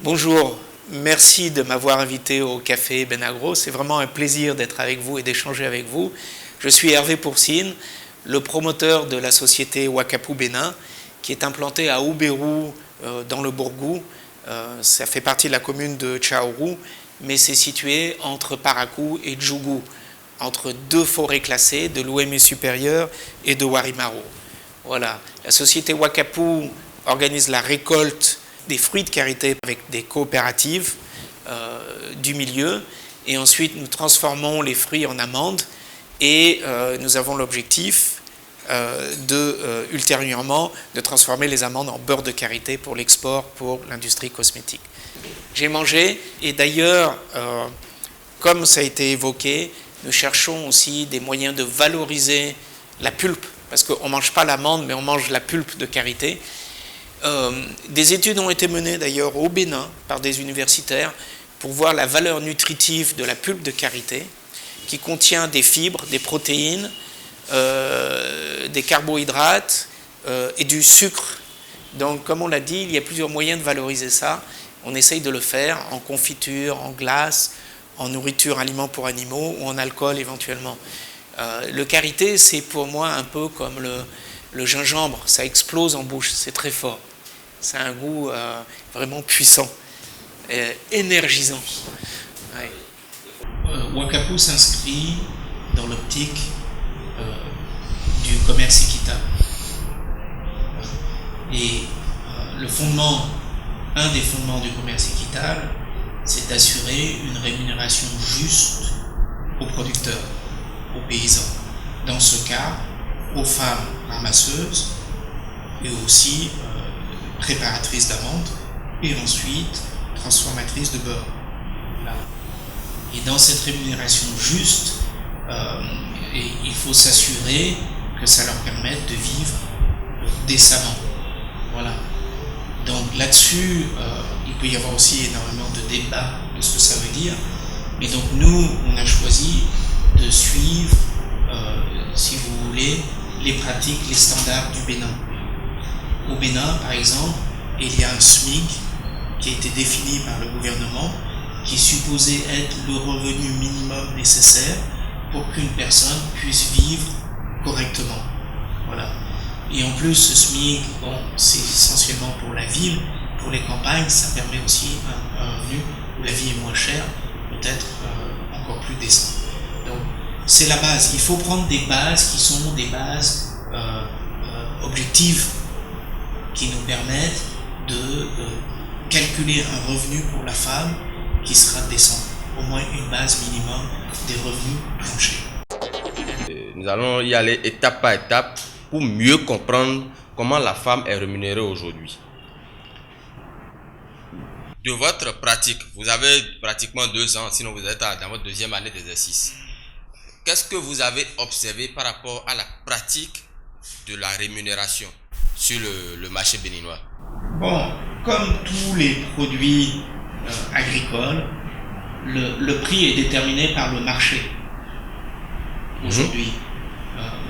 Bonjour, merci de m'avoir invité au Café Benagro. C'est vraiment un plaisir d'être avec vous et d'échanger avec vous. Je suis Hervé Poursine, le promoteur de la société Wakapou Bénin, qui est implantée à Oubérou, dans le Bourgou. Ça fait partie de la commune de Tchaourou, mais c'est situé entre Parakou et Djougou, entre deux forêts classées, de l'Ouémé supérieur et de Warimaro. Voilà. La société Wakapou organise la récolte des fruits de karité avec des coopératives du milieu, et ensuite nous transformons les fruits en amandes, et nous avons l'objectif ultérieurement de transformer les amandes en beurre de karité pour l'export pour l'industrie cosmétique. J'ai mangé, et d'ailleurs, comme ça a été évoqué, nous cherchons aussi des moyens de valoriser la pulpe, parce qu'on ne mange pas l'amande, mais on mange la pulpe de karité. Des études ont été menées d'ailleurs au Bénin par des universitaires pour voir la valeur nutritive de la pulpe de karité, qui contient des fibres, des protéines, des carbohydrates et du sucre. Donc, comme on l'a dit, il y a plusieurs moyens de valoriser ça. On essaye de le faire en confiture, en glace, en nourriture, aliments pour animaux ou en alcool éventuellement. Le karité, c'est pour moi un peu comme le gingembre, ça explose en bouche, c'est très fort. C'est un goût vraiment puissant, énergisant. Ouais. Wakapou s'inscrit dans l'optique du commerce équitable. Et un des fondements du commerce équitable, c'est d'assurer une rémunération juste aux producteurs, aux paysans. Dans ce cas, aux femmes ramasseuses et aussi préparatrices d'amandes et ensuite transformatrices de beurre. Voilà. Et dans cette rémunération juste, il faut s'assurer que ça leur permette de vivre décemment. Voilà. Donc là-dessus, il peut y avoir aussi énormément de débats de ce que ça veut dire. Mais donc nous, on a choisi de suivre, si vous voulez, les pratiques, les standards du Bénin. Au Bénin, par exemple, il y a un SMIC qui a été défini par le gouvernement, qui est supposé être le revenu minimum nécessaire pour qu'une personne puisse vivre correctement. Voilà. Et en plus, ce SMIC, bon, c'est essentiellement pour la ville, pour les campagnes, ça permet aussi un revenu où la vie est moins chère, peut-être encore plus décent. Donc, c'est la base. Il faut prendre des bases qui sont des bases objectives, qui nous permettent de calculer un revenu pour la femme qui sera décent, au moins une base minimum des revenus planchers. Nous allons y aller étape par étape pour mieux comprendre comment la femme est rémunérée aujourd'hui. De votre pratique, vous avez pratiquement 2 ans, sinon vous êtes dans votre 2e année d'exercice. Qu'est-ce que vous avez observé par rapport à la pratique de la rémunération sur le marché béninois? Bon, comme tous les produits agricoles, le prix est déterminé par le marché. Aujourd'hui,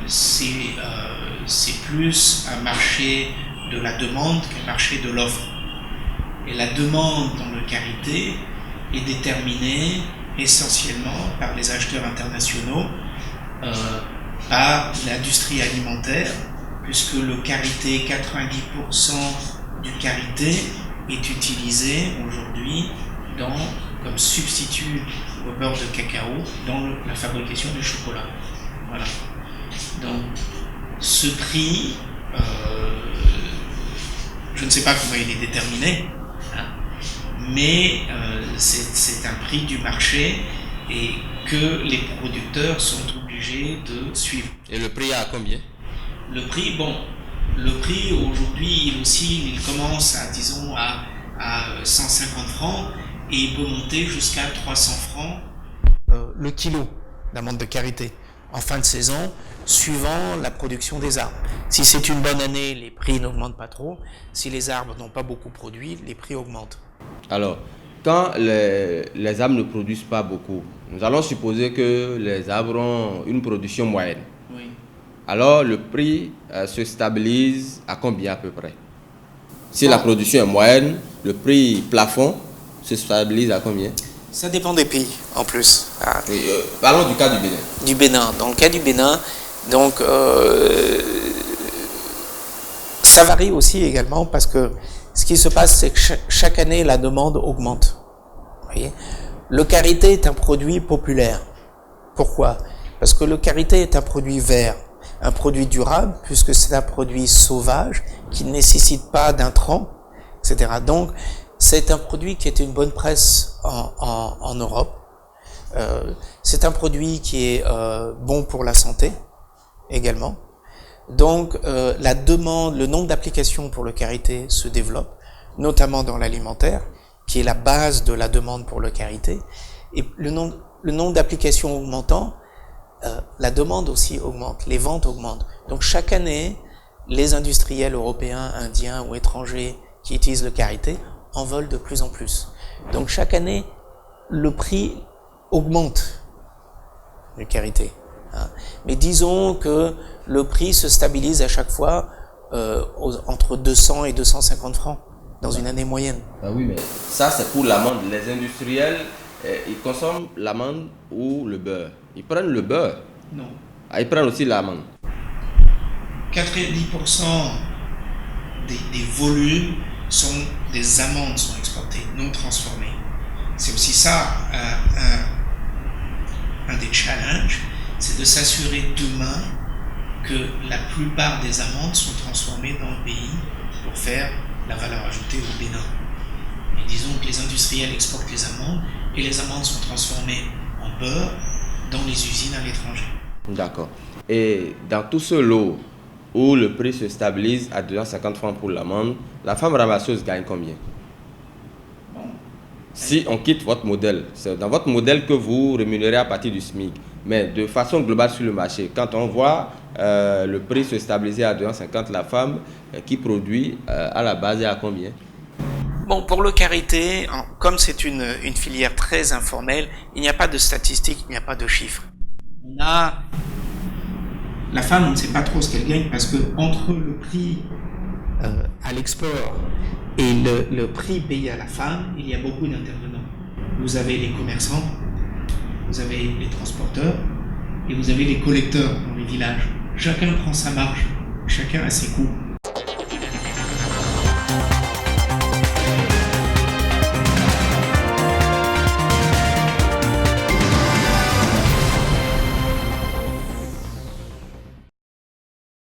c'est plus un marché de la demande qu'un marché de l'offre. Et la demande dans le karité est déterminée essentiellement par les acheteurs internationaux, par l'industrie alimentaire, puisque le karité, 90% du karité est utilisé aujourd'hui comme substitut au beurre de cacao dans la fabrication du chocolat. Voilà. Donc, ce prix, je ne sais pas comment il est déterminé, hein, mais c'est un prix du marché et que les producteurs sont obligés de suivre. Et le prix à combien? Le prix, aujourd'hui, il commence à 150 francs et il peut monter jusqu'à 300 francs le kilo d'amande de karité en fin de saison, suivant la production des arbres. Si c'est une bonne année, les prix n'augmentent pas trop. Si les arbres n'ont pas beaucoup produit, les prix augmentent. Alors, quand les arbres ne produisent pas beaucoup, nous allons supposer que les arbres ont une production moyenne. Oui. Alors, le prix se stabilise à combien à peu près? Si la production est moyenne, le prix plafond se stabilise à combien? Ça dépend des pays, en plus. Oui, parlons du cas du Bénin. Du Bénin. Dans le cas du Bénin, donc, ça varie aussi également parce que ce qui se passe, c'est que chaque année, la demande augmente. Vous voyez, le karité est un produit populaire. Pourquoi? Parce que le karité est un produit vert, un produit durable, puisque c'est un produit sauvage qui ne nécessite pas d'intrants, etc. Donc, c'est un produit qui est une bonne presse en Europe. C'est un produit qui est bon pour la santé également. Donc, la demande, le nombre d'applications pour le karité se développe, notamment dans l'alimentaire, qui est la base de la demande pour le karité. Et le nombre d'applications augmentant, la demande aussi augmente, les ventes augmentent. Donc, chaque année, les industriels européens, indiens ou étrangers qui utilisent le karité en veulent de plus en plus. Donc, chaque année, le prix augmente du karité. Mais disons que le prix se stabilise à chaque fois entre 200 et 250 francs dans une année moyenne. Ah oui, mais ça c'est pour l'amande. Les industriels, ils consomment l'amande ou le beurre. Ils prennent le beurre. Non. Ah, ils prennent aussi l'amande. 90% des volumes sont des amandes sont exportées, non transformées. C'est aussi ça un des challenges, c'est de s'assurer demain que la plupart des amandes sont transformées dans le pays pour faire la valeur ajoutée au Bénin. Et disons que les industriels exportent les amandes et les amandes sont transformées en beurre dans les usines à l'étranger. D'accord. Et dans tout ce lot où le prix se stabilise à 250 francs pour l'amande, la femme ramasseuse gagne combien? Si on quitte votre modèle, c'est dans votre modèle que vous rémunérez à partir du SMIC. Mais de façon globale sur le marché, quand on voit le prix se stabiliser à 250, la femme qui produit à la base est à combien? Bon, pour le karité, comme c'est une filière très informelle, il n'y a pas de statistiques, il n'y a pas de chiffres. La femme, on ne sait pas trop ce qu'elle gagne parce que entre le prix à l'export et le prix payé à la femme, il y a beaucoup d'intervenants. Vous avez les commerçants, vous avez les transporteurs et vous avez les collecteurs dans les villages. Chacun prend sa marge, chacun a ses coûts.